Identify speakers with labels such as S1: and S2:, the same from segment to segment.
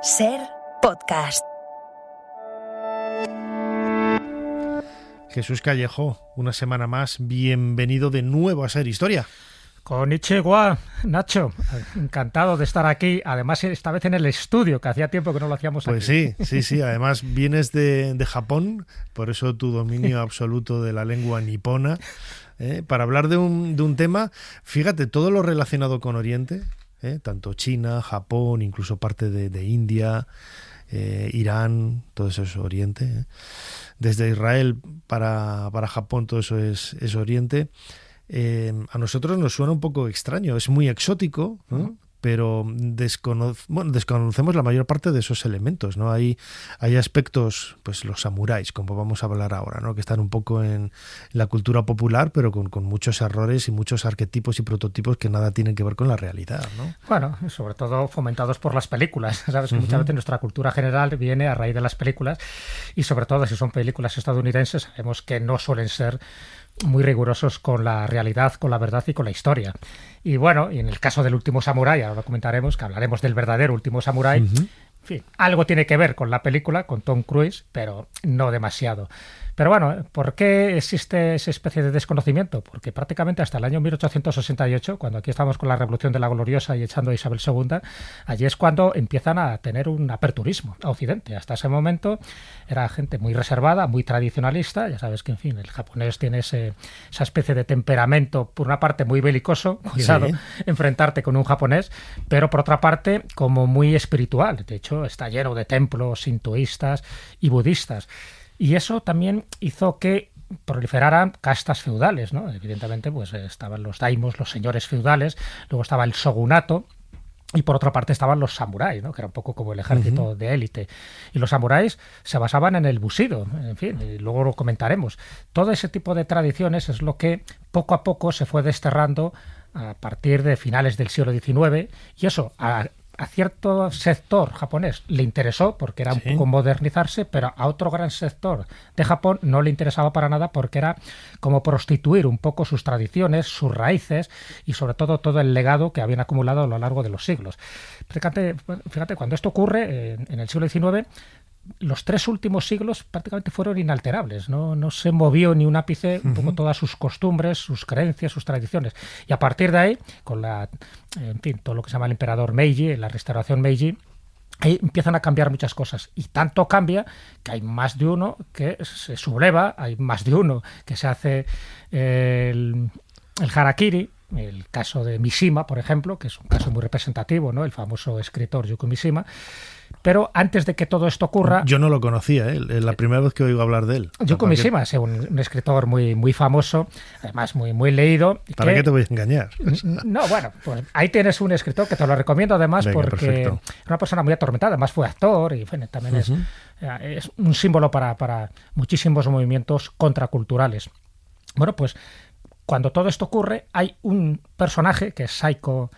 S1: Ser podcast.
S2: Jesús Callejo, una semana más, bienvenido de nuevo a Ser Historia.
S3: Konnichiwa, Nacho, encantado de estar aquí, además esta vez en el estudio, que hacía tiempo que no lo hacíamos aquí.
S2: Pues sí, además vienes de Japón, por eso tu dominio absoluto de la lengua nipona, para hablar de un tema, fíjate, todo lo relacionado con Oriente, tanto China, Japón, incluso parte de India, Irán, todo eso es Oriente, desde Israel para Japón todo eso es Oriente. A nosotros nos suena un poco extraño, es muy exótico, ¿no? Pero desconocemos la mayor parte de esos elementos, ¿no? Hay aspectos, pues los samuráis, como vamos a hablar ahora, ¿no? Que están un poco en la cultura popular, pero con muchos errores y muchos arquetipos y prototipos que nada tienen que ver con la realidad, ¿no?
S3: Bueno, sobre todo fomentados por las películas. Sabes que muchas veces nuestra cultura general viene a raíz de las películas y sobre todo si son películas estadounidenses sabemos que no suelen ser muy rigurosos con la realidad, con la verdad y con la historia. Y bueno, y en el caso del Último Samurái, ahora lo comentaremos, que hablaremos del verdadero Último Samurái, en fin, algo tiene que ver con la película, con Tom Cruise, pero no demasiado. Pero bueno, ¿por qué existe esa especie de desconocimiento? Porque prácticamente hasta el año 1868, cuando aquí estamos con la Revolución de la Gloriosa y echando a Isabel II, allí es cuando empiezan a tener un aperturismo a Occidente. Hasta ese momento era gente muy reservada, muy tradicionalista. Ya sabes que, en fin, el japonés tiene esa especie de temperamento, por una parte muy belicoso, cuidado, sí, enfrentarte con un japonés, pero por otra parte como muy espiritual. De hecho, está lleno de templos sintoístas y budistas. Y eso también hizo que proliferaran castas feudales, ¿no? Evidentemente, pues estaban los daimos, los señores feudales, luego estaba el shogunato, y por otra parte estaban los samuráis, ¿no? Que era un poco como el ejército de élite. Y los samuráis se basaban en el bushido, en fin, y luego lo comentaremos. Todo ese tipo de tradiciones es lo que poco a poco se fue desterrando a partir de finales del siglo XIX, y eso a cierto sector japonés le interesó porque era un poco modernizarse, pero a otro gran sector de Japón no le interesaba para nada porque era como prostituir un poco sus tradiciones, sus raíces y sobre todo el legado que habían acumulado a lo largo de los siglos. Fíjate, cuando esto ocurre en el siglo XIX, los 3 últimos siglos prácticamente fueron inalterables, no se movió ni un ápice un poco todas sus costumbres, sus creencias, sus tradiciones. Y a partir de ahí, con todo lo que se llama el emperador Meiji, la restauración Meiji, ahí empiezan a cambiar muchas cosas. Y tanto cambia que hay más de uno que se subleva, hay más de uno que se hace el harakiri. El caso de Mishima, por ejemplo, que es un caso muy representativo, ¿no? El famoso escritor Yukio Mishima. Pero antes de que todo esto ocurra...
S2: Yo no lo conocía, es la primera vez que oigo hablar de él.
S3: Yukio Mishima es un escritor muy famoso, además muy leído.
S2: ¿Para qué te voy a engañar?
S3: No, bueno, pues ahí tienes un escritor que te lo recomiendo además. Venga, porque perfecto. Es una persona muy atormentada, además fue actor y bueno, también es un símbolo para muchísimos movimientos contraculturales. Bueno, pues cuando todo esto ocurre, hay un personaje que es Saiko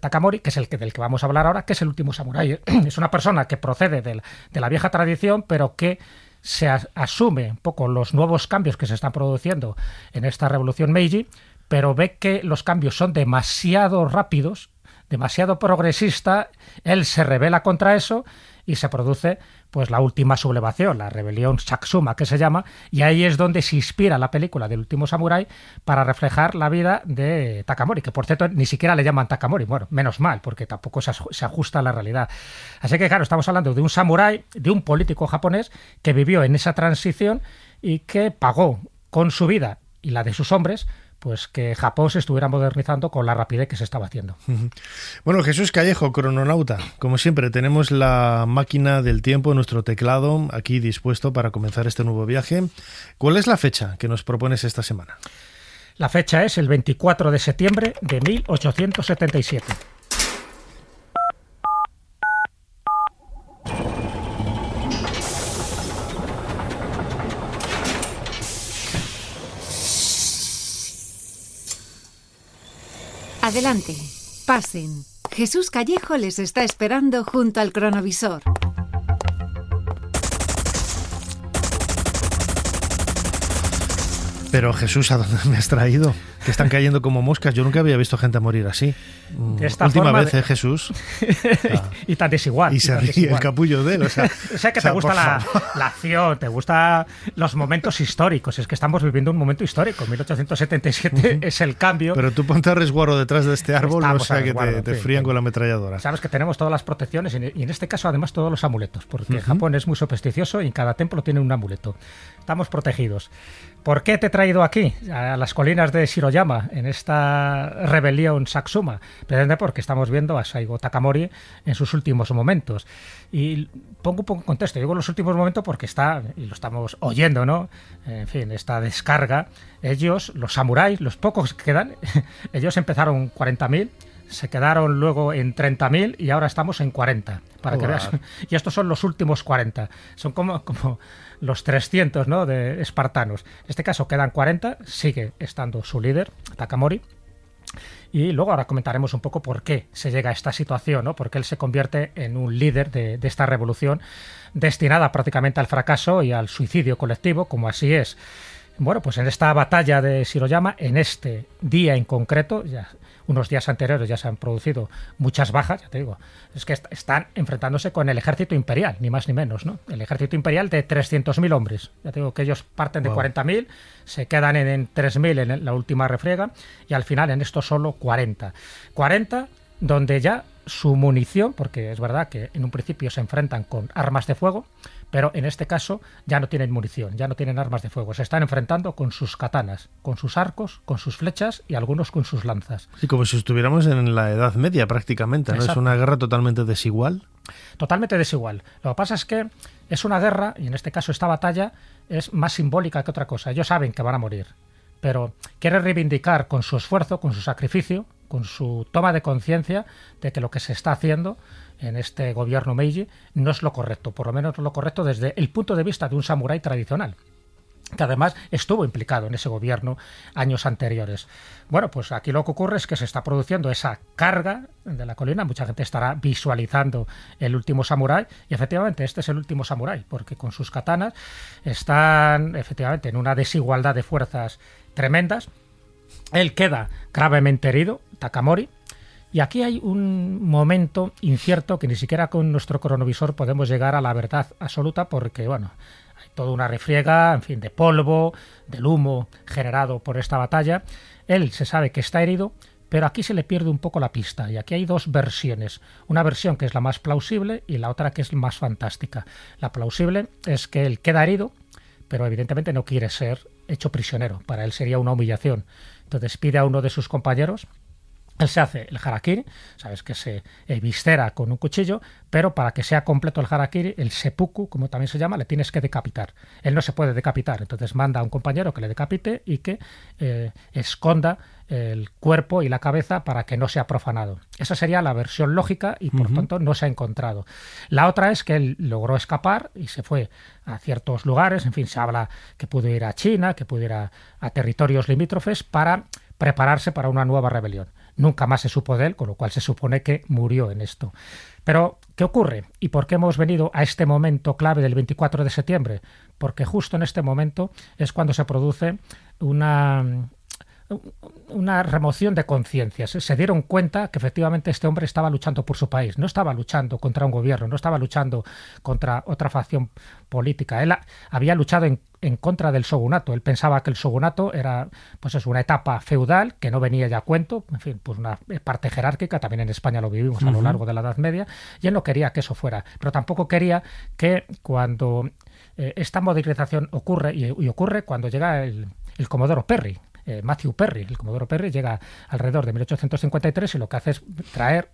S3: Takamori, que es del que vamos a hablar ahora, que es el último samurái. Es una persona que procede de la vieja tradición, pero que se asume un poco los nuevos cambios que se están produciendo en esta revolución Meiji, pero ve que los cambios son demasiado rápidos, demasiado progresista, él se rebela contra eso y se produce pues la última sublevación, la rebelión Satsuma que se llama, y ahí es donde se inspira la película del Último Samurái para reflejar la vida de Takamori, que por cierto ni siquiera le llaman Takamori, bueno, menos mal, porque tampoco se ajusta a la realidad. Así que claro, estamos hablando de un samurái, de un político japonés que vivió en esa transición y que pagó con su vida y la de sus hombres pues que Japón se estuviera modernizando con la rapidez que se estaba haciendo.
S2: Bueno, Jesús Callejo, crononauta, como siempre tenemos la máquina del tiempo, nuestro teclado aquí dispuesto para comenzar este nuevo viaje. ¿Cuál es la fecha que nos propones esta semana?
S3: La fecha es el 24 de septiembre de 1877.
S4: Adelante, pasen. Jesús Callejo les está esperando junto al cronovisor.
S2: Pero Jesús, ¿a dónde me has traído? Que están cayendo como moscas. Yo nunca había visto gente morir así.
S3: De esta
S2: Última
S3: forma
S2: vez, Jesús.
S3: y tan desigual.
S2: Y se ríe el capullo de él. O sea
S3: que te gusta la acción, te gustan los momentos históricos. Es que estamos viviendo un momento histórico. 1877 es el cambio.
S2: Pero tú ponte a resguardo detrás de este árbol, no sea que te frían con la ametralladora.
S3: Sabes que tenemos todas las protecciones y en este caso además todos los amuletos, porque Japón es muy supersticioso y en cada templo tiene un amuleto. Estamos protegidos. ¿Por qué te he traído aquí, a las colinas de Shiroyama, en esta rebelión Satsuma? Precisamente porque estamos viendo a Saigo Takamori en sus últimos momentos. Y pongo un poco en contexto. Digo los últimos momentos porque está, y lo estamos oyendo, ¿no? En fin, esta descarga. Ellos, los samuráis, los pocos que quedan, ellos empezaron 40.000, se quedaron luego en 30.000 y ahora estamos en 40. Para que veas. Y estos son los últimos 40. Son como los 300, ¿no?, de espartanos. En este caso quedan 40, sigue estando su líder, Takamori. Y luego ahora comentaremos un poco por qué se llega a esta situación, ¿no? Porque él se convierte en un líder de esta revolución destinada prácticamente al fracaso y al suicidio colectivo, como así es. Bueno, pues en esta batalla de Shiroyama, en este día en concreto, ya unos días anteriores ya se han producido muchas bajas, ya te digo, es que están enfrentándose con el ejército imperial, ni más ni menos, ¿no? El ejército imperial de 300.000 hombres. Ya te digo que ellos parten de 40.000, se quedan en 3.000 en la última refriega y al final en esto solo 40. 40 donde ya su munición, porque es verdad que en un principio se enfrentan con armas de fuego, pero en este caso ya no tienen munición, ya no tienen armas de fuego. Se están enfrentando con sus katanas, con sus arcos, con sus flechas y algunos con sus lanzas.
S2: Sí, como si estuviéramos en la Edad Media prácticamente, ¿no? Exacto. Es una guerra totalmente desigual.
S3: Totalmente desigual. Lo que pasa es que es una guerra, y en este caso esta batalla es más simbólica que otra cosa. Ellos saben que van a morir, pero quieren reivindicar con su esfuerzo, con su sacrificio, con su toma de conciencia de que lo que se está haciendo en este gobierno Meiji no es lo correcto, por lo menos no es lo correcto desde el punto de vista de un samurái tradicional, que además estuvo implicado en ese gobierno años anteriores. Bueno, pues aquí lo que ocurre es que se está produciendo esa carga de la colina, mucha gente estará visualizando el último samurái, y efectivamente este es el último samurái, porque con sus katanas están efectivamente en una desigualdad de fuerzas tremendas. Él queda gravemente herido, Takamori, y aquí hay un momento incierto que ni siquiera con nuestro cronovisor podemos llegar a la verdad absoluta porque, bueno, hay toda una refriega, en fin, de polvo, del humo generado por esta batalla. Él se sabe que está herido, pero aquí se le pierde un poco la pista y aquí hay dos versiones. Una versión que es la más plausible y la otra que es más fantástica. La plausible es que él queda herido, pero evidentemente no quiere ser hecho prisionero. Para él sería una humillación. Entonces pide a uno de sus compañeros. Él se hace el harakiri, sabes que se eviscera con un cuchillo, pero para que sea completo el harakiri, el seppuku, como también se llama, le tienes que decapitar. Él no se puede decapitar, entonces manda a un compañero que le decapite y que esconda el cuerpo y la cabeza para que no sea profanado. Esa sería la versión lógica y por tanto no se ha encontrado. La otra es que él logró escapar y se fue a ciertos lugares, en fin, se habla que pudo ir a China, que pudo ir a territorios limítrofes para prepararse para una nueva rebelión. Nunca más se supo de él, con lo cual se supone que murió en esto. Pero, ¿qué ocurre? ¿Y por qué hemos venido a este momento clave del 24 de septiembre? Porque justo en este momento es cuando se produce una remoción de conciencias. Se dieron cuenta que efectivamente este hombre estaba luchando por su país, no estaba luchando contra un gobierno, no estaba luchando contra otra facción política. Él había luchado en contra del shogunato. Él pensaba que el shogunato era, pues es una etapa feudal que no venía ya a cuento, en fin, pues una parte jerárquica, también en España lo vivimos a lo largo de la Edad Media, y él no quería que eso fuera, pero tampoco quería que cuando esta modernización ocurre, y ocurre cuando llega el Comodoro Perry, Matthew Perry. El Comodoro Perry llega alrededor de 1853 y lo que hace es traer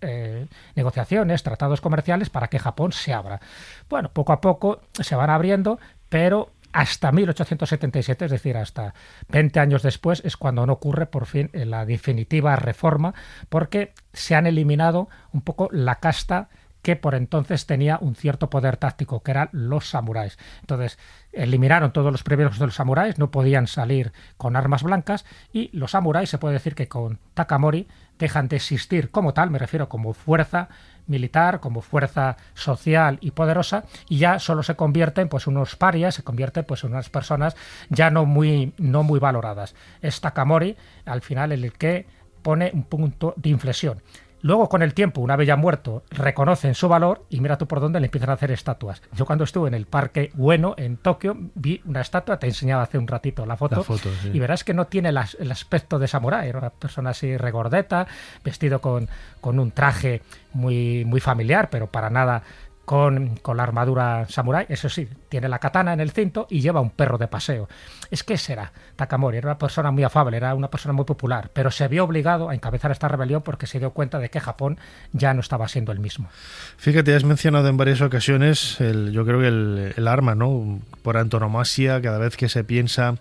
S3: negociaciones, tratados comerciales para que Japón se abra. Bueno, poco a poco se van abriendo, pero hasta 1877, es decir, hasta 20 años después, es cuando no ocurre por fin la definitiva reforma, porque se han eliminado un poco la casta que por entonces tenía un cierto poder táctico, que eran los samuráis. Entonces, eliminaron todos los privilegios de los samuráis, no podían salir con armas blancas, y los samuráis, se puede decir que con Takamori dejan de existir como tal, me refiero como fuerza militar, como fuerza social y poderosa, y ya solo se convierten pues unos parias, se convierten pues en unas personas ya no muy valoradas. Es Takamori al final el que pone un punto de inflexión. Luego, con el tiempo, una vez ya muerto, reconocen su valor y mira tú por dónde le empiezan a hacer estatuas. Yo cuando estuve en el Parque Ueno, en Tokio, vi una estatua, te he enseñado hace un ratito la foto sí. Y verás que no tiene el aspecto de samurái, era una persona así regordeta, vestido con un traje muy familiar, pero para nada con la armadura samurái. Eso sí, tiene la katana en el cinto y lleva un perro de paseo. Es que ese era Takamori, era una persona muy afable, era una persona muy popular, pero se vio obligado a encabezar esta rebelión porque se dio cuenta de que Japón ya no estaba siendo el mismo.
S2: Fíjate, has mencionado en varias ocasiones, yo creo que el arma, ¿no? Por antonomasia, cada vez que se piensa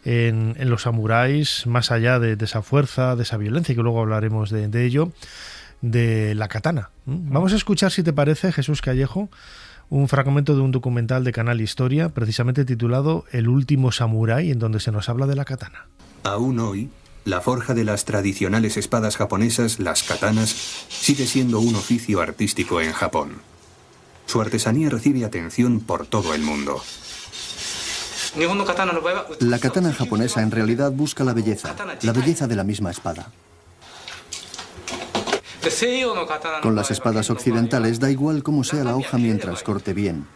S2: en los samuráis, más allá de esa fuerza, de esa violencia, que luego hablaremos de ello, de la katana. Vamos a escuchar, si te parece, Jesús Callejo, un fragmento de un documental de Canal Historia, precisamente titulado El último samurái, en donde se nos habla de la katana.
S5: Aún hoy, la forja de las tradicionales espadas japonesas, las katanas, sigue siendo un oficio artístico en Japón. Su artesanía recibe atención por todo el mundo.
S6: La katana japonesa en realidad busca la belleza de la misma espada. Con las espadas occidentales da igual cómo sea la hoja mientras corte bien.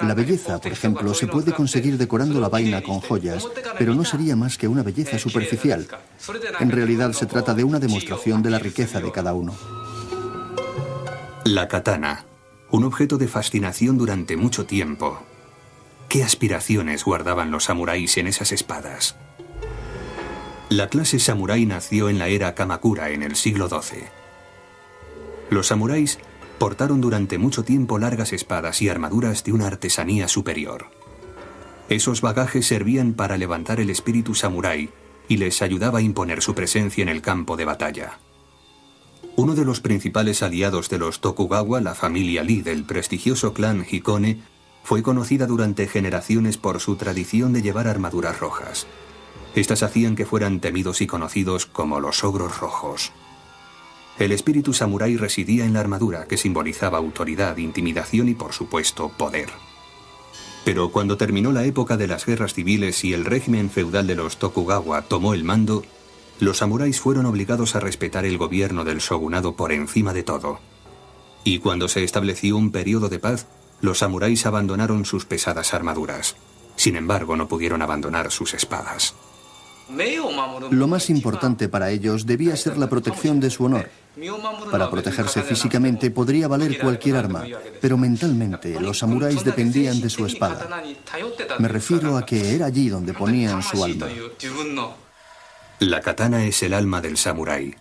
S6: La belleza, por ejemplo, se puede conseguir decorando la vaina con joyas, pero no sería más que una belleza superficial. En realidad se trata de una demostración de la riqueza de cada uno.
S5: La katana, un objeto de fascinación durante mucho tiempo. ¿Qué aspiraciones guardaban los samuráis en esas espadas? La clase samurái nació en la era Kamakura en el siglo XII. Los samuráis portaron durante mucho tiempo largas espadas y armaduras de una artesanía superior. Esos bagajes servían para levantar el espíritu samurái y les ayudaba a imponer su presencia en el campo de batalla. Uno de los principales aliados de los Tokugawa, la familia Lee del prestigioso clan Hikone, fue conocida durante generaciones por su tradición de llevar armaduras rojas. Estas hacían que fueran temidos y conocidos como los ogros rojos. El espíritu samurái residía en la armadura, que simbolizaba autoridad, intimidación y, por supuesto, poder. Pero cuando terminó la época de las guerras civiles y el régimen feudal de los Tokugawa tomó el mando, los samuráis fueron obligados a respetar el gobierno del shogunado por encima de todo. Y cuando se estableció un periodo de paz, los samuráis abandonaron sus pesadas armaduras. Sin embargo, no pudieron abandonar sus espadas.
S6: Lo más importante para ellos debía ser la protección de su honor. Para protegerse físicamente podría valer cualquier arma, pero mentalmente los samuráis dependían de su espada. Me refiero a que era allí donde ponían su alma.
S5: La katana es el alma del samurái.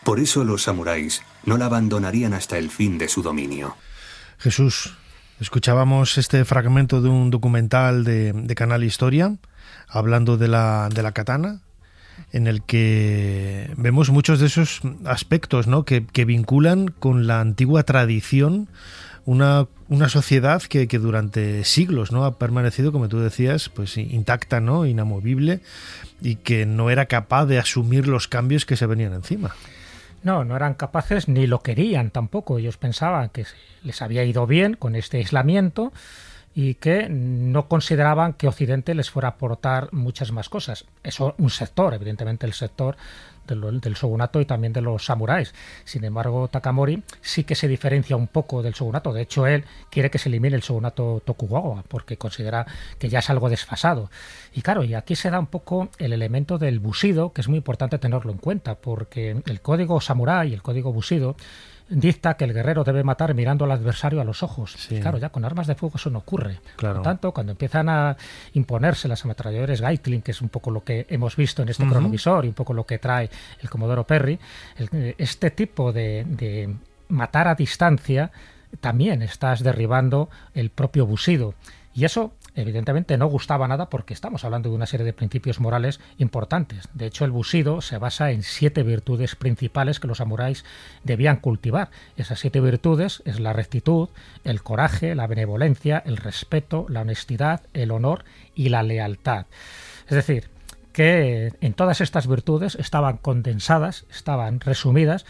S5: Por eso los samuráis no la abandonarían hasta el fin de su dominio.
S2: Jesús, escuchábamos este fragmento de un documental de Canal Historia, hablando de la katana, en el que vemos muchos de esos aspectos, ¿no?, que vinculan con la antigua tradición una sociedad que durante siglos, ¿no?, ha permanecido, como tú decías, pues intacta, ¿no?, inamovible, y que no era capaz de asumir los cambios que se venían encima.
S3: No eran capaces ni lo querían tampoco. Ellos pensaban que les había ido bien con este aislamiento y que no consideraban que Occidente les fuera a aportar muchas más cosas. Eso un sector, evidentemente el sector del shogunato y también de los samuráis. Sin embargo, Takamori sí que se diferencia un poco del shogunato. De hecho, él quiere que se elimine el shogunato Tokugawa porque considera que ya es algo desfasado. Y claro, y aquí se da un poco el elemento del bushido, que es muy importante tenerlo en cuenta, porque el código samurái y el código bushido dicta que el guerrero debe matar mirando al adversario a los ojos. Sí. Y claro, ya con armas de fuego eso no ocurre. Claro. Por tanto, cuando empiezan a imponerse las ametralladores Gatling, que es un poco lo que hemos visto en este cronovisor y un poco lo que trae el Comodoro Perry, este tipo de matar a distancia también estás derribando el propio bushido. Y eso evidentemente no gustaba nada porque estamos hablando de una serie de principios morales importantes. De hecho, el Bushido se basa en 7 virtudes principales que los samuráis debían cultivar. Esas 7 virtudes es la rectitud, el coraje, la benevolencia, el respeto, la honestidad, el honor y la lealtad. Es decir, que en todas estas virtudes estaban condensadas, estaban resumidas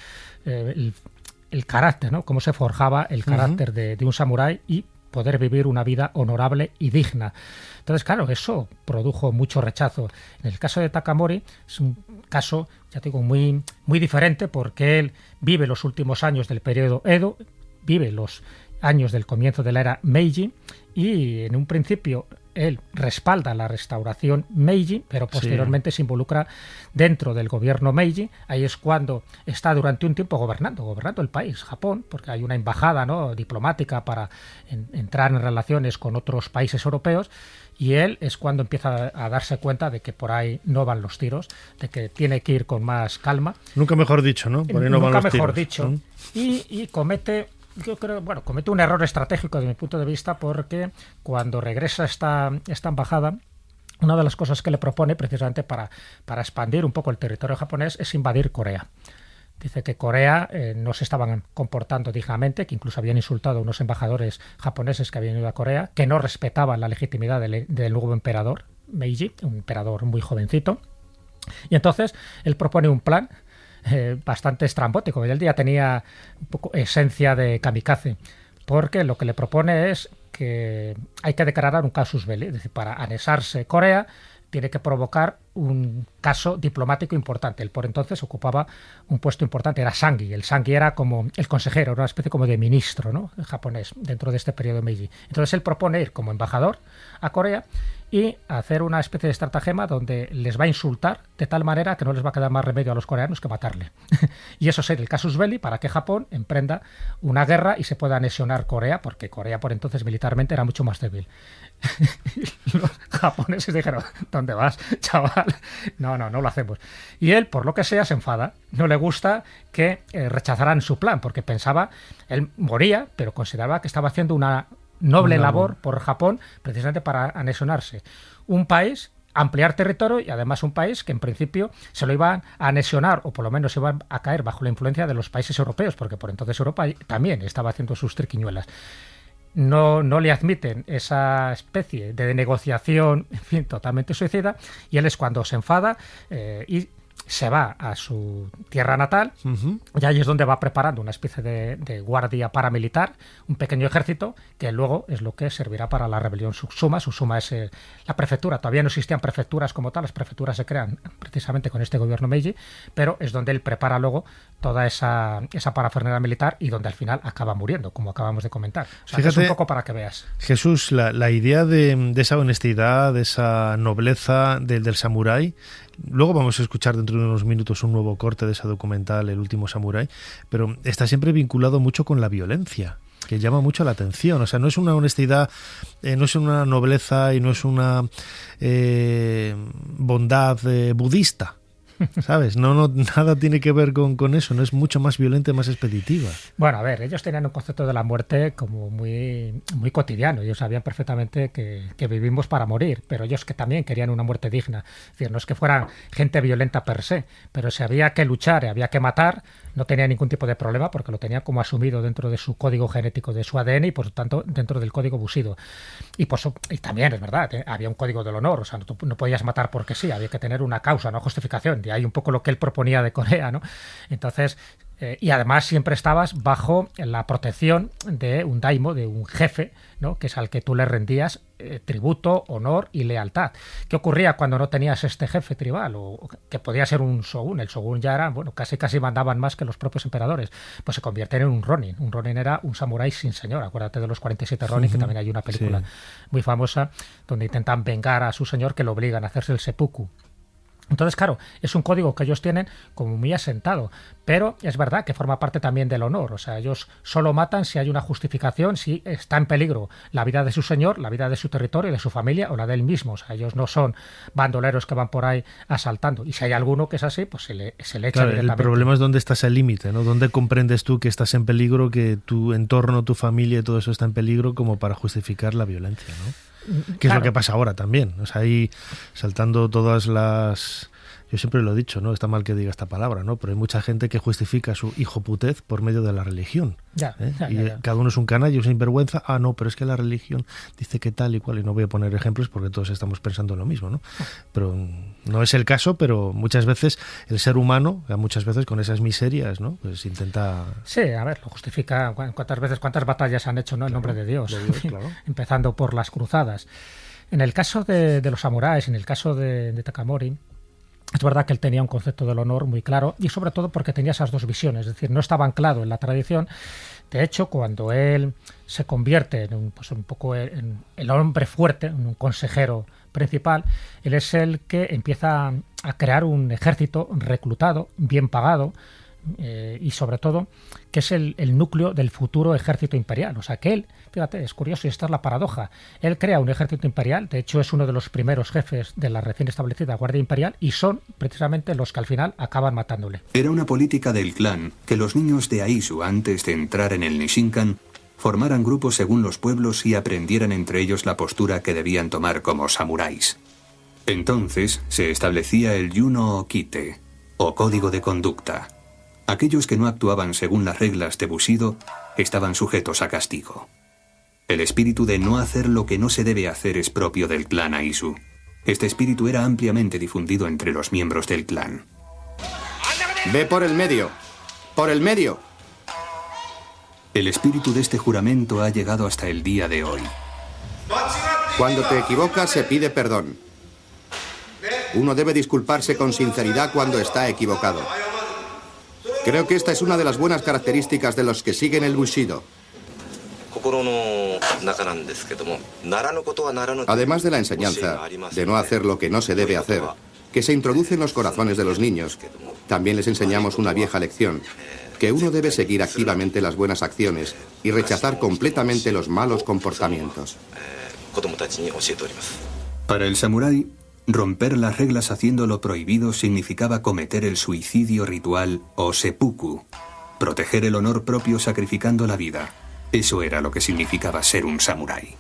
S3: el carácter, ¿no? Cómo se forjaba el carácter de un samurái y poder vivir una vida honorable y digna. Entonces, claro, eso produjo mucho rechazo. En el caso de Takamori es un caso, ya digo, muy, muy diferente porque él vive los últimos años del periodo Edo, vive los años del comienzo de la era Meiji y en un principio él respalda la restauración Meiji, pero posteriormente se involucra dentro del gobierno Meiji. Ahí es cuando está durante un tiempo gobernando el país, Japón, porque hay una embajada, ¿no?, diplomática para entrar en relaciones con otros países europeos, y él es cuando empieza a darse cuenta de que por ahí no van los tiros, de que tiene que ir con más calma.
S2: Nunca mejor dicho, ¿no? Por ahí no van los tiros.
S3: Nunca mejor dicho. Y comete... Yo creo, comete un error estratégico desde mi punto de vista porque cuando regresa esta embajada, una de las cosas que le propone precisamente para expandir un poco el territorio japonés es invadir Corea. Dice que Corea no se estaban comportando dignamente, que incluso habían insultado a unos embajadores japoneses que habían ido a Corea, que no respetaban la legitimidad del nuevo emperador, Meiji, un emperador muy jovencito. Y entonces él propone un plan bastante estrambótico. Él ya tenía un poco esencia de kamikaze, porque lo que le propone es que hay que declarar un casus belli, es decir, para anexarse Corea tiene que provocar un caso diplomático importante. Él por entonces ocupaba un puesto importante, era Sangi. El Sangi era como el consejero, era una especie como de ministro, ¿no?, japonés dentro de este periodo Meiji. Entonces él propone ir como embajador a Corea y hacer una especie de estratagema donde les va a insultar de tal manera que no les va a quedar más remedio a los coreanos que matarle. Y eso sería el casus belli para que Japón emprenda una guerra y se pueda anexionar Corea, porque Corea por entonces militarmente era mucho más débil. Los japoneses dijeron, ¿dónde vas, chaval? No lo hacemos. Y él, por lo que sea, se enfada. No le gusta que rechazaran su plan, porque pensaba, él moría, pero consideraba que estaba haciendo una noble labor por Japón, precisamente para anexionarse un país, ampliar territorio y además un país que en principio se lo iban a anexionar o por lo menos iban a caer bajo la influencia de los países europeos, porque por entonces Europa también estaba haciendo sus triquiñuelas. No le admiten esa especie de negociación, en fin, totalmente suicida, y él es cuando se enfada y se va a su tierra natal, y ahí es donde va preparando una especie de guardia paramilitar, un pequeño ejército, que luego es lo que servirá para la rebelión Sushuma. Sushuma es la prefectura, todavía no existían prefecturas como tal, las prefecturas se crean precisamente con este gobierno Meiji, pero es donde él prepara luego toda esa parafernalia militar y donde al final acaba muriendo, como acabamos de comentar. O sea, fíjate, es un poco para que veas.
S2: Jesús, la idea de esa honestidad, de esa nobleza del samurái. Luego vamos a escuchar dentro de unos minutos un nuevo corte de ese documental, El último samurái, pero está siempre vinculado mucho con la violencia, que llama mucho la atención. O sea, no es una honestidad, no es una nobleza y no es una bondad budista, ¿sabes? No, nada tiene que ver con eso, no es mucho más violenta y más expeditiva.
S3: Bueno, a ver, ellos tenían un concepto de la muerte como muy, muy cotidiano. Ellos sabían perfectamente que vivimos para morir, pero ellos que también querían una muerte digna. Es decir, no es que fueran gente violenta per se, pero si había que luchar y había que matar, no tenía ningún tipo de problema porque lo tenían como asumido dentro de su código genético, de su ADN y por lo tanto dentro del código Bushido. Y también es verdad, había un código del honor, o sea, no podías matar porque sí, había que tener una causa, una justificación. Y hay un poco lo que él proponía de Corea, ¿no? Entonces, y además siempre estabas bajo la protección de un daimo, de un jefe, ¿no?, que es al que tú le rendías tributo, honor y lealtad. ¿Qué ocurría cuando no tenías este jefe tribal? O que podía ser un shogun. El shogun ya era, bueno, casi mandaban más que los propios emperadores. Pues se convierten en un ronin. Un ronin era un samurái sin señor. Acuérdate de los 47 ronin, que también hay una película muy famosa donde intentan vengar a su señor, que lo obligan a hacerse el seppuku. Entonces, claro, es un código que ellos tienen como muy asentado, pero es verdad que forma parte también del honor. O sea, ellos solo matan si hay una justificación, si está en peligro la vida de su señor, la vida de su territorio, de su familia o la de él mismo. O sea, ellos no son bandoleros que van por ahí asaltando. Y si hay alguno que es así, pues se le echa directamente.
S2: El problema es dónde estás el límite, ¿no? ¿Dónde comprendes tú que estás en peligro, que tu entorno, tu familia y todo eso está en peligro como para justificar la violencia, ¿no? Que es lo que pasa ahora también. O sea, ahí saltando todas las... Yo siempre lo he dicho, ¿no? Está mal que diga esta palabra, ¿no? Pero hay mucha gente que justifica su hijoputez por medio de la religión.
S3: Ya.
S2: Cada uno es un canalla, un sinvergüenza. Ah, no, pero es que la religión dice que tal y cual. Y no voy a poner ejemplos porque todos estamos pensando lo mismo, ¿no? Pero no es el caso, pero muchas veces el ser humano, muchas veces con esas miserias, ¿no? Pues intenta...
S3: Sí, a ver, lo justifica. ¿Cuántas batallas han hecho, ¿no? En nombre de Dios?
S2: Claro.
S3: Empezando por las cruzadas. En el caso de los samuráis, en el caso de Takamori, es verdad que él tenía un concepto del honor muy claro y sobre todo porque tenía esas dos visiones, es decir, no estaba anclado en la tradición. De hecho, cuando él se convierte en un poco en el hombre fuerte, en un consejero principal, él es el que empieza a crear un ejército reclutado, bien pagado, y sobre todo que es el núcleo del futuro ejército imperial. O sea que él, fíjate, es curioso y esta es la paradoja, él crea un ejército imperial, de hecho es uno de los primeros jefes de la recién establecida Guardia Imperial y son precisamente los que al final acaban matándole.
S5: Era una política del clan que los niños de Aizu, antes de entrar en el Nishinkan, formaran grupos según los pueblos y aprendieran entre ellos la postura que debían tomar como samuráis. Entonces se establecía el Yuno Okite, o código de conducta. Aquellos que no actuaban según las reglas de Bushido estaban sujetos a castigo. El espíritu de no hacer lo que no se debe hacer es propio del clan Aizu. Este espíritu era ampliamente difundido entre los miembros del clan.
S7: ¡Ve por el medio! ¡Por el medio!
S5: El espíritu de este juramento ha llegado hasta el día de hoy.
S7: Cuando te equivocas se pide perdón. Uno debe disculparse con sinceridad cuando está equivocado. Creo que esta es una de las buenas características de los que siguen el Bushido. Además de la enseñanza de no hacer lo que no se debe hacer, que se introduce en los corazones de los niños, también les enseñamos una vieja lección, que uno debe seguir activamente las buenas acciones y rechazar completamente los malos comportamientos.
S5: Para el samurái, romper las reglas haciendo lo prohibido significaba cometer el suicidio ritual o seppuku, proteger el honor propio sacrificando la vida. Eso era lo que significaba ser un samurái.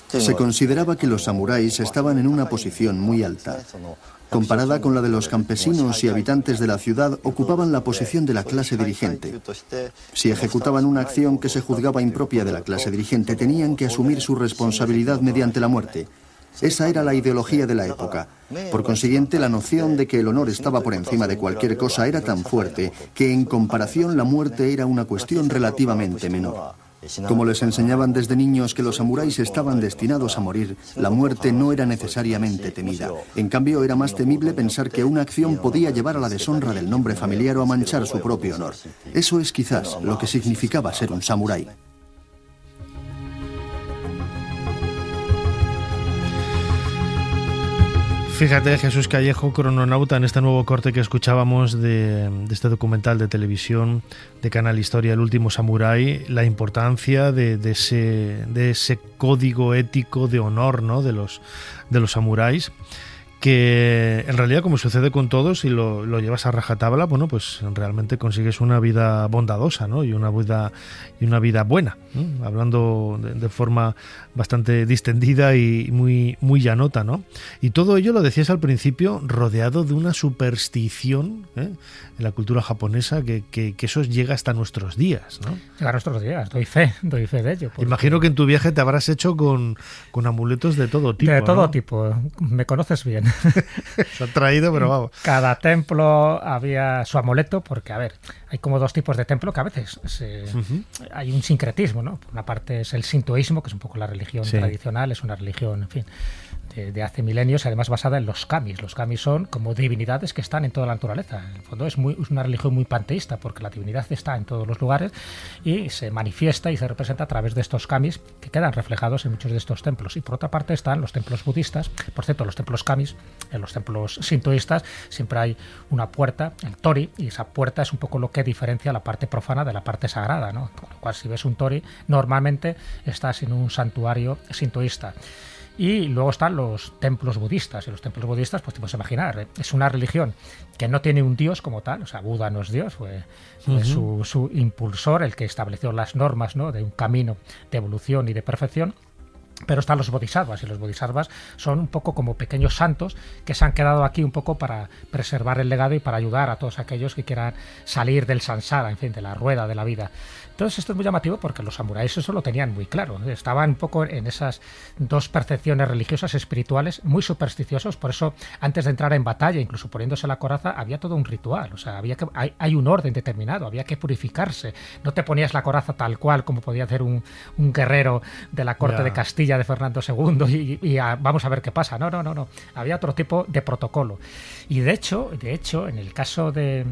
S6: Se consideraba que los samuráis estaban en una posición muy alta. Comparada con la de los campesinos y habitantes de la ciudad, ocupaban la posición de la clase dirigente. Si ejecutaban una acción que se juzgaba impropia de la clase dirigente, tenían que asumir su responsabilidad mediante la muerte. Esa era la ideología de la época. Por consiguiente, la noción de que el honor estaba por encima de cualquier cosa era tan fuerte que, en comparación, la muerte era una cuestión relativamente menor. Como les enseñaban desde niños que los samuráis estaban destinados a morir, la muerte no era necesariamente temida. En cambio, era más temible pensar que una acción podía llevar a la deshonra del nombre familiar o a manchar su propio honor. Eso es quizás lo que significaba ser un samurái.
S2: Fíjate, Jesús Callejo, crononauta, en este nuevo corte que escuchábamos de este documental de televisión de Canal Historia, El último samurái, la importancia de ese código ético de honor, ¿no?, de los samuráis, que en realidad, como sucede con todos, si lo llevas a rajatabla, bueno, pues realmente consigues una vida bondadosa, ¿no?, y una vida buena, ¿no?, hablando de forma bastante distendida y muy llanota, ¿no? Y todo ello, lo decías al principio, rodeado de una superstición, en la cultura japonesa que eso llega hasta nuestros días, ¿no?
S3: Llega a nuestros días, doy fe de ello.
S2: Imagino que en tu viaje te habrás hecho con amuletos de todo tipo.
S3: De todo, ¿no?,
S2: tipo,
S3: me conoces bien.
S2: Se ha traído, pero vamos.
S3: Cada templo había su amuleto, porque, a ver, hay como dos tipos de templo que a veces hay un sincretismo, ¿no? Por una parte es el sintoísmo, que es un poco la religión tradicional, es una religión, en fin, de hace milenios, además basada en los kamis. Los kamis son como divinidades que están en toda la naturaleza. En el fondo es una religión muy panteísta, porque la divinidad está en todos los lugares y se manifiesta y se representa a través de estos kamis que quedan reflejados en muchos de estos templos. Y por otra parte están los templos budistas. Por cierto, los templos kamis, en los templos sintoístas siempre hay una puerta, el tori, y esa puerta es un poco lo que diferencia la parte profana de la parte sagrada, ¿no? Con lo cual, si ves un tori, normalmente estás en un santuario sintoísta. Y luego están los templos budistas. Y los templos budistas, pues te puedes imaginar, es una religión que no tiene un dios como tal. O sea, Buda no es dios, fue su impulsor, el que estableció las normas, ¿no?, de un camino de evolución y de perfección. Pero están los bodhisattvas, y los bodhisattvas son un poco como pequeños santos que se han quedado aquí un poco para preservar el legado y para ayudar a todos aquellos que quieran salir del samsara, en fin, de la rueda de la vida. Entonces esto es muy llamativo porque los samuráis eso lo tenían muy claro, ¿no? Estaban un poco en esas dos percepciones religiosas, espirituales, muy supersticiosos. Por eso antes de entrar en batalla, incluso poniéndose la coraza, había todo un ritual. O sea, hay un orden determinado, había que purificarse. No te ponías la coraza tal cual como podía hacer un guerrero de la corte de Castilla de Fernando II y vamos a ver qué pasa. No. Había otro tipo de protocolo. Y de hecho, en el caso de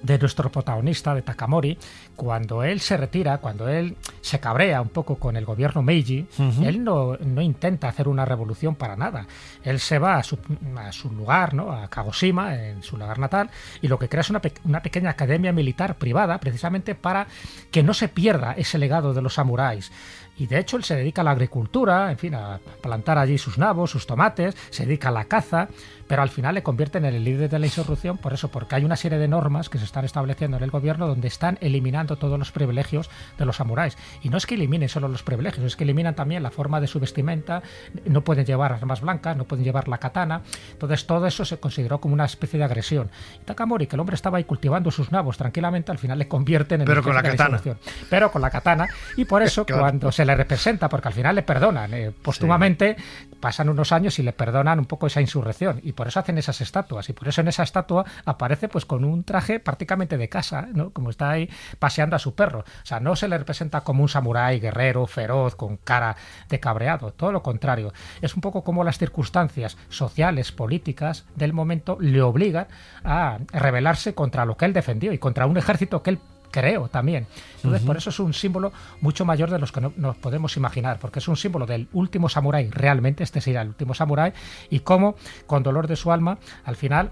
S3: nuestro protagonista, de Takamori, cuando él se retira, cuando él se cabrea un poco con el gobierno Meiji, él no intenta hacer una revolución para nada. Él se va a su lugar, ¿no? A Kagoshima, en su lugar natal, y lo que crea es una pequeña academia militar privada, precisamente para que no se pierda ese legado de los samuráis. Y de hecho él se dedica a la agricultura, en fin, a plantar allí sus nabos, sus tomates, se dedica a la caza, pero al final le convierten en el líder de la insurrección porque hay una serie de normas que se están estableciendo en el gobierno donde están eliminando todos los privilegios de los samuráis. Y no es que eliminen solo los privilegios, es que eliminan también la forma de su vestimenta, no pueden llevar armas blancas, no pueden llevar la katana. Entonces todo eso se consideró como una especie de agresión. Y Takamori, que el hombre estaba ahí cultivando sus nabos tranquilamente, al final le convierten en el jefe de la insurrección. Pero con la katana. Y por eso cuando se le representa, porque al final le perdonan, póstumamente pasan unos años y le perdonan un poco esa insurrección, y por eso hacen esas estatuas, y por eso en esa estatua aparece pues con un traje prácticamente de casa, ¿no? Como está ahí paseando a su perro. O sea, no se le representa como un samurái guerrero, feroz, con cara de cabreado, todo lo contrario. Es un poco como las circunstancias sociales, políticas del momento le obligan a rebelarse contra lo que él defendió y contra un ejército que él creo también. Entonces, por eso es un símbolo mucho mayor de los que nos podemos imaginar, porque es un símbolo del último samurái, realmente este sería el último samurái, y cómo, con dolor de su alma, al final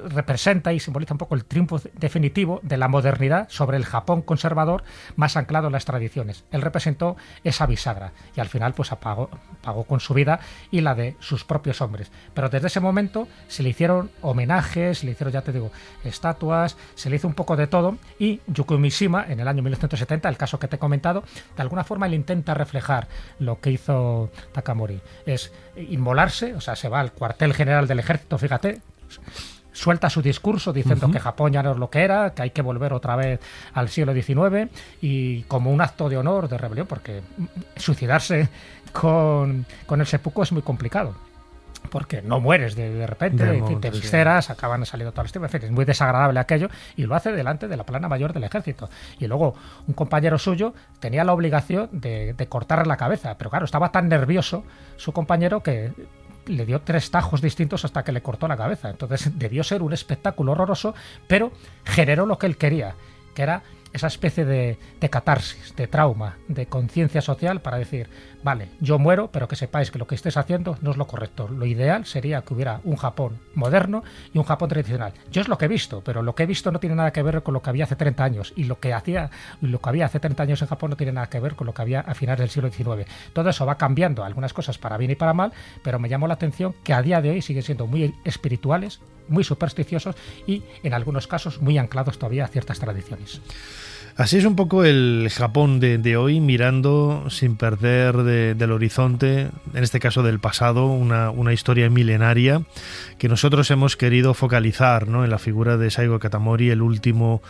S3: representa y simboliza un poco el triunfo definitivo de la modernidad sobre el Japón conservador más anclado en las tradiciones. Él representó esa bisagra y al final pues pagó con su vida y la de sus propios hombres. Pero desde ese momento se le hicieron homenajes, se le hicieron, ya te digo, estatuas, se le hizo un poco de todo, y Yukio Mishima, en el año 1970, el caso que te he comentado, de alguna forma él intenta reflejar lo que hizo Takamori. Es inmolarse, o sea, se va al cuartel general del ejército, fíjate, suelta su discurso diciendo que Japón ya no es lo que era, que hay que volver otra vez al siglo XIX, y como un acto de honor, de rebelión, porque suicidarse con el seppuku es muy complicado, porque no mueres de repente, en fin, te visceras, acaban saliendo todas las tipas, en fin, es muy desagradable aquello, y lo hace delante de la plana mayor del ejército. Y luego un compañero suyo tenía la obligación de cortarle la cabeza, pero claro, estaba tan nervioso su compañero que le dio 3 tajos distintos hasta que le cortó la cabeza. Entonces debió ser un espectáculo horroroso, pero generó lo que él quería, que era esa especie de catarsis, de trauma, de conciencia social para decir, vale, yo muero, pero que sepáis que lo que estáis haciendo no es lo correcto. Lo ideal sería que hubiera un Japón moderno y un Japón tradicional. Yo es lo que he visto, pero lo que he visto no tiene nada que ver con lo que había hace 30 años, y lo que había hace 30 años en Japón no tiene nada que ver con lo que había a finales del siglo XIX. Todo eso va cambiando, algunas cosas para bien y para mal, pero me llamó la atención que a día de hoy siguen siendo muy espirituales, muy supersticiosos y en algunos casos muy anclados todavía a ciertas tradiciones.
S2: Así es un poco el Japón de hoy, mirando sin perder del horizonte, en este caso del pasado, una historia milenaria que nosotros hemos querido focalizar, ¿no?, en la figura de Saigo Katamori, el último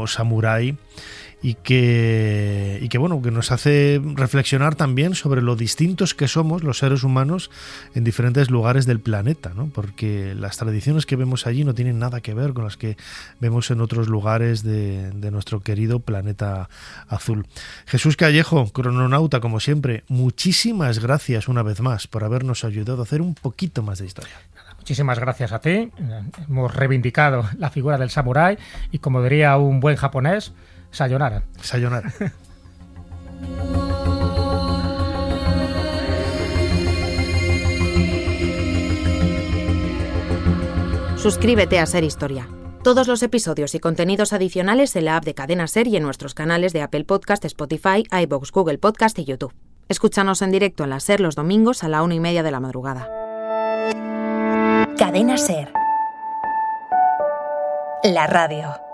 S2: samurái, y que bueno, que nos hace reflexionar también sobre lo distintos que somos los seres humanos en diferentes lugares del planeta, ¿no? Porque las tradiciones que vemos allí no tienen nada que ver con las que vemos en otros lugares de nuestro querido planeta azul. Jesús Callejo, crononauta, como siempre, muchísimas gracias una vez más por habernos ayudado a hacer un poquito más de historia.
S3: Muchísimas gracias a ti. Hemos reivindicado la figura del samurái y, como diría un buen japonés, sayonara.
S2: Sayonara.
S8: Suscríbete a Ser Historia. Todos los episodios y contenidos adicionales en la app de Cadena Ser y en nuestros canales de Apple Podcast, Spotify, iVoox, Google Podcast y YouTube. Escúchanos en directo en la Ser los domingos a la 1:30 de la madrugada.
S1: Cadena Ser. La radio.